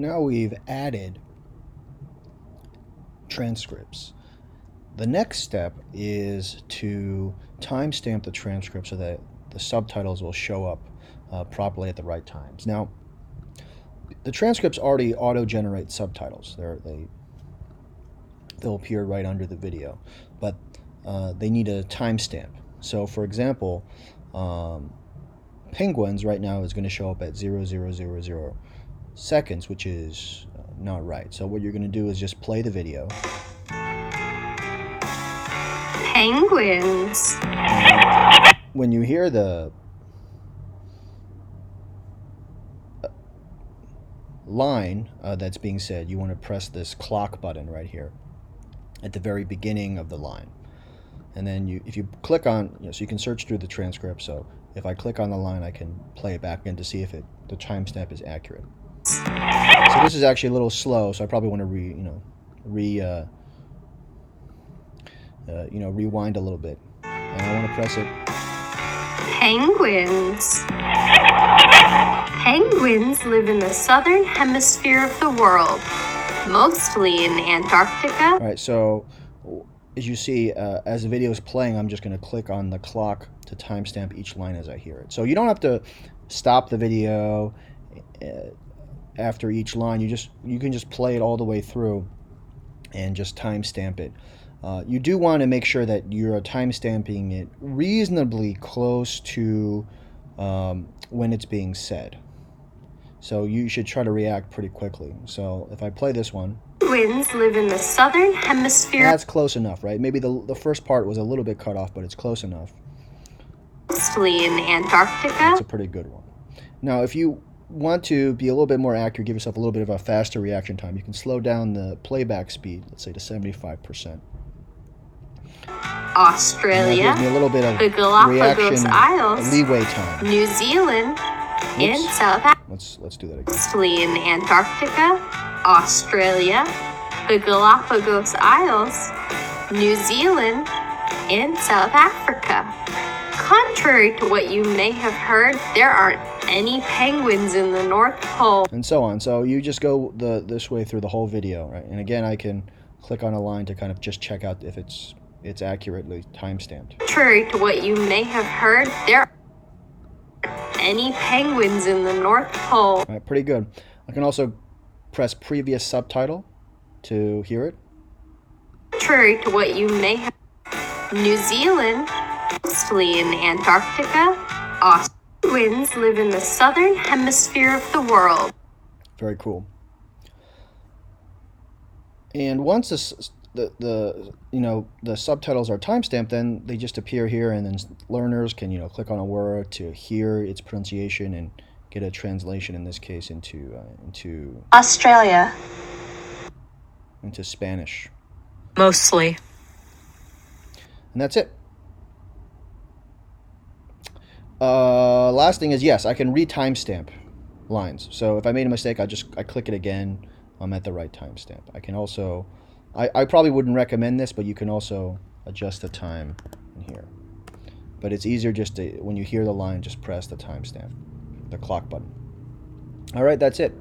now we've added transcripts. The next step is to timestamp the transcript so that the subtitles will show up properly at the right times. Now, the transcripts already auto-generate subtitles. They'll appear right under the video, but they need a timestamp. So, for example, penguins right now is going to show up at 0000 seconds, which is not right. So what you're going to do is just play the video. Penguins. When you hear the line that's being said, you want to press this clock button right here at the very beginning of the line. And then if you click on, so you can search through the transcript. So if I click on the line, I can play it back in to see if the timestamp is accurate. So this is actually a little slow, so I probably want to rewind a little bit. And I want to press it. Penguins. Penguins live in the southern hemisphere of the world, mostly in Antarctica. All right, so as you see, as the video is playing, I'm just going to click on the clock to timestamp each line as I hear it. So you don't have to stop the video after each line. You can just play it all the way through and just timestamp it. You do want to make sure that you're timestamping it reasonably close to when it's being said. So you should try to react pretty quickly. So if I play this one, penguins live in the southern hemisphere. That's close enough, right? Maybe the first part was a little bit cut off, but it's close enough. Mostly in Antarctica. That's a pretty good one. Now, if you want to be a little bit more accurate, give yourself a little bit of a faster reaction time, you can slow down the playback speed, let's say to 75%. Australia, gives me a little bit of the Galapagos reaction Isles, leeway time. New Zealand, in South Africa. Let's do that again. Mostly in Antarctica, Australia, the Galapagos Isles, New Zealand, and South Africa. Contrary to what you may have heard, there aren't any penguins in the North Pole. And so on. So you just go this way through the whole video, right? And again, I can click on a line to kind of just check out if it's accurately timestamped. Contrary to what you may have heard, there aren't any penguins in the North Pole. All right, pretty good. I can also press previous subtitle to hear it. Contrary to what you may have, New Zealand, mostly in Antarctica, penguins live in the southern hemisphere of the world. Very cool. And once the subtitles are timestamped, then they just appear here, and then learners can click on a word to hear its pronunciation and get a translation, in this case into Australia, into Spanish. Mostly. And that's it. Last thing is, yes, I can re-timestamp lines. So if I made a mistake, I click it again. I'm at the right timestamp. I can also, I probably wouldn't recommend this, but you can also adjust the time in here. But it's easier just to, when you hear the line, just press the timestamp, the clock button. All right, that's it.